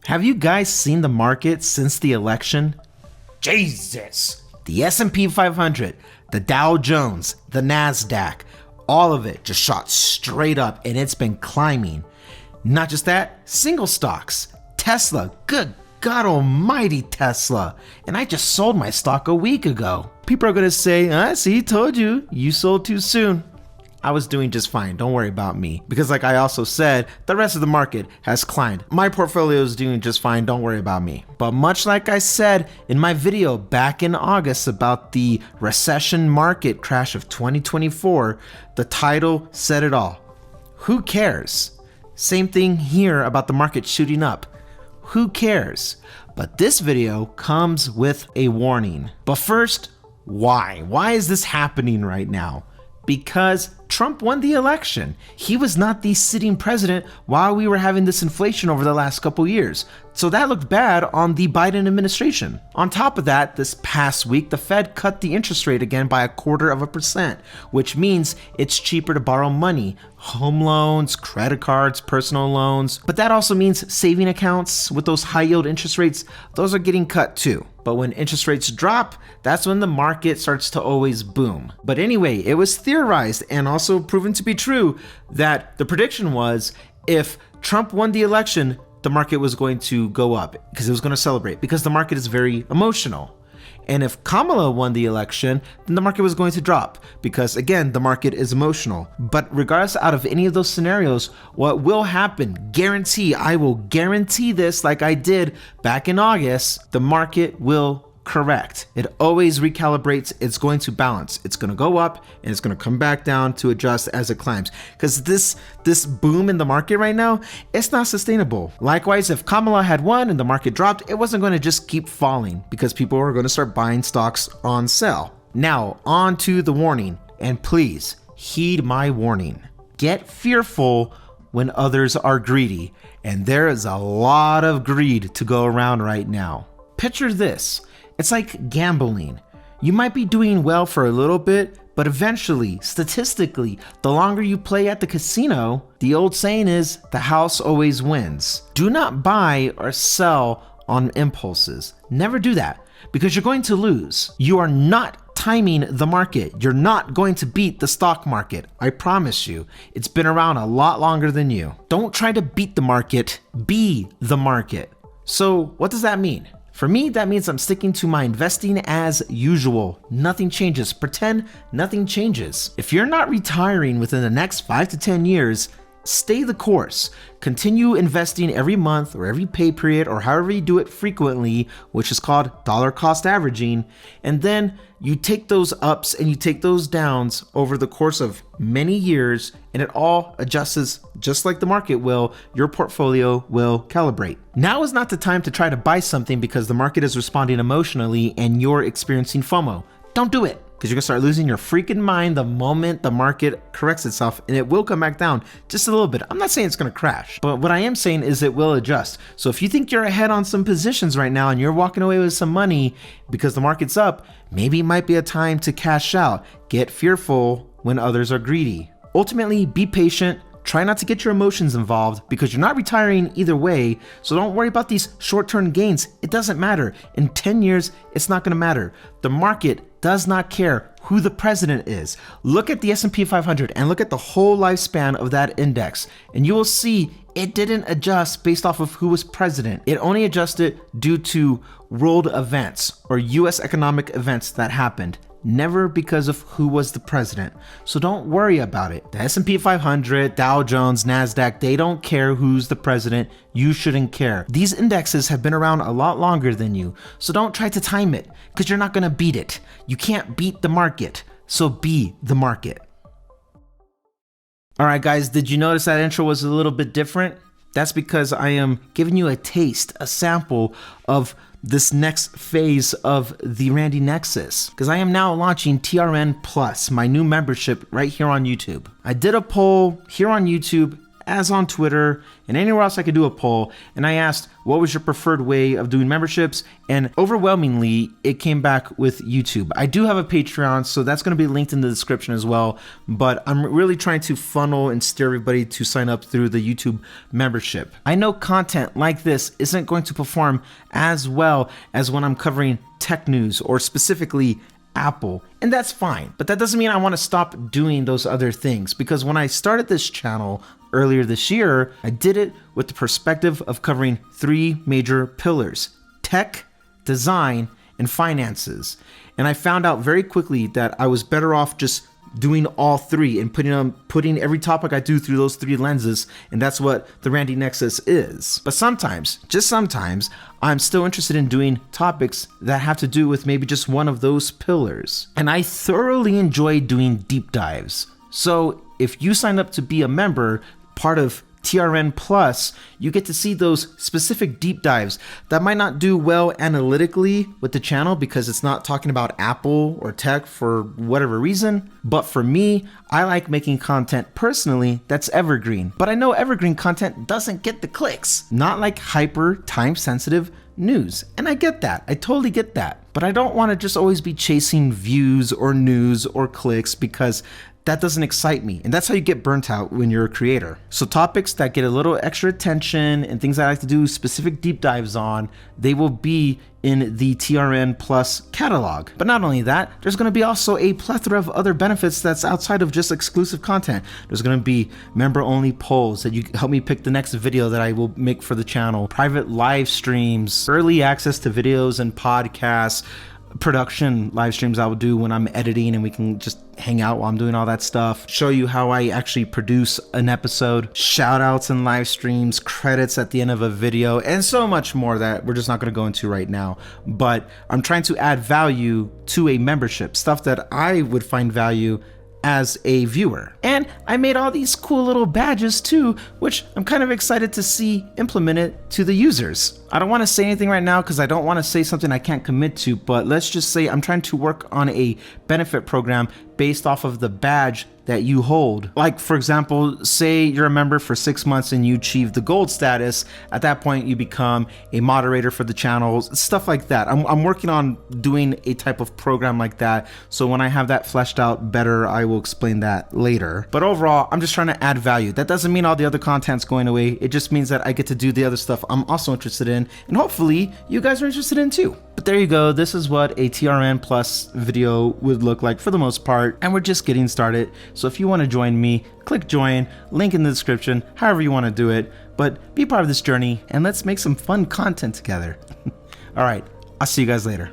Have you guys seen the market since the election? Jesus! The S&P 500, the Dow Jones, the NASDAQ, all of it just shot straight up and it's been climbing. Not just that, single stocks. Tesla, good God almighty Tesla. And I just sold my stock a week ago. People are gonna say, I see, told you, you sold too soon. I was doing just fine, don't worry about me. Because like I also said, the rest of the market has climbed. My portfolio is doing just fine, don't worry about me. But much like I said in my video back in August about the recession market crash of 2024, the title said it all. Who cares? Same thing here about the market shooting up. Who cares? But this video comes with a warning. But first, why? Why is this happening right now? Because Trump won the election. He was not the sitting president while we were having this inflation over the last couple years. So that looked bad on the Biden administration. On top of that, this past week, the Fed cut the interest rate again by 0.25%, which means it's cheaper to borrow money, home loans, credit cards, personal loans. But that also means saving accounts with those high yield interest rates, those are getting cut too. But when interest rates drop, that's when the market starts to always boom. But anyway, it was theorized and also proven to be true that the prediction was if Trump won the election, the market was going to go up because it was going to celebrate because the market is very emotional. And if Kamala won the election, then the market was going to drop because again, the market is emotional. But regardless out of any of those scenarios, what will happen, I will guarantee this like I did back in August, the market will correct. It always recalibrates. It's going to balance. It's going to go up and it's going to come back down to adjust as it climbs. Because this boom in the market right now, it's not sustainable. Likewise, if Kamala had won and the market dropped, it wasn't going to just keep falling because people were going to start buying stocks on sale. Now, on to the warning. And please heed my warning. Get fearful when others are greedy. And there is a lot of greed to go around right now. Picture this. It's like gambling. You might be doing well for a little bit, but eventually, statistically, the longer you play at the casino, the old saying is, the house always wins. Do not buy or sell on impulses. Never do that, because you're going to lose. You are not timing the market. You're not going to beat the stock market. I promise you. It's been around a lot longer than you. Don't try to beat the market, be the market. So what does that mean? For me, that means I'm sticking to my investing as usual. Nothing changes. Pretend nothing changes. If you're not retiring within the next 5 to 10 years, stay the course. Continue investing every month or every pay period or however you do it frequently, which is called dollar cost averaging. And then you take those ups and you take those downs over the course of many years, and it all adjusts just like the market will. Your portfolio will calibrate. Now is not the time to try to buy something because the market is responding emotionally and you're experiencing FOMO. Don't do it, because you're gonna start losing your freaking mind the moment the market corrects itself, and it will come back down just a little bit. I'm not saying it's gonna crash, but what I am saying is it will adjust. So if you think you're ahead on some positions right now and you're walking away with some money because the market's up, maybe it might be a time to cash out. Get fearful when others are greedy. Ultimately, be patient. Try not to get your emotions involved because you're not retiring either way, so don't worry about these short-term gains. It doesn't matter. In 10 years, it's not gonna matter. The market does not care who the president is. Look at the S&P 500 and look at the whole lifespan of that index, and you will see it didn't adjust based off of who was president. It only adjusted due to world events or US economic events that happened. Never because of who was the president. So don't worry about it. The S&P 500, Dow Jones, NASDAQ, they don't care who's the president. You shouldn't care. These indexes have been around a lot longer than you. So don't try to time it because you're not gonna beat it. You can't beat the market. So be the market. All right, guys, did you notice that intro was a little bit different? That's because I am giving you a taste, a sample of this next phase of the Randy Nexus, because I am now launching TRN Plus, my new membership right here on YouTube. I did a poll here on YouTube as on Twitter and anywhere else I could do a poll, and I asked what was your preferred way of doing memberships, and overwhelmingly it came back with YouTube. I do have a Patreon, so that's going to be linked in the description as well, but I'm really trying to funnel and steer everybody to sign up through the YouTube membership. I know content like this isn't going to perform as well as when I'm covering tech news or specifically Apple, and that's fine, but that doesn't mean I want to stop doing those other things, because when I started this channel earlier this year, I did it with the perspective of covering 3 major pillars: tech, design, and finances. And I found out very quickly that I was better off just doing all 3 and putting every topic I do through those 3 lenses, and that's what the Randy Nexus is. But sometimes, just sometimes, I'm still interested in doing topics that have to do with maybe just one of those pillars. And I thoroughly enjoy doing deep dives. So if you sign up to be a member, part of TRN Plus, you get to see those specific deep dives that might not do well analytically with the channel because it's not talking about Apple or tech for whatever reason. But for me, I like making content personally that's evergreen. But I know evergreen content doesn't get the clicks, not like hyper time sensitive news. And I get that. I totally get that. But I don't want to just always be chasing views or news or clicks, because that doesn't excite me. And that's how you get burnt out when you're a creator. So topics that get a little extra attention and things I like to do specific deep dives on, they will be in the TRN Plus catalog. But not only that, there's going to be also a plethora of other benefits that's outside of just exclusive content. There's going to be member only polls that you help me pick the next video that I will make for the channel, private live streams, early access to videos and podcasts, production live streams I will do when I'm editing, and we can just hang out while I'm doing all that stuff, show you how I actually produce an episode, shout outs and live streams, credits at the end of a video, and so much more that we're just not going to go into right now. But I'm trying to add value to a membership, stuff that I would find value as a viewer. And I made all these cool little badges too, which I'm kind of excited to see implemented to the users. I don't want to say anything right now because I don't want to say something I can't commit to, but let's just say I'm trying to work on a benefit program based off of the badge that you hold. Like, for example, say you're a member for 6 months and you achieve the gold status. At that point, you become a moderator for the channels, stuff like that. I'm working on doing a type of program like that. So when I have that fleshed out better, I will explain that later. But overall, I'm just trying to add value. That doesn't mean all the other content's going away. It just means that I get to do the other stuff I'm also interested in, and hopefully you guys are interested in too. But there you go. This is what a TRN Plus video would look like for the most part, and we're just getting started. So if you want to join me, click join, link in the description, however you want to do it. But be part of this journey, and let's make some fun content together. All right, I'll see you guys later.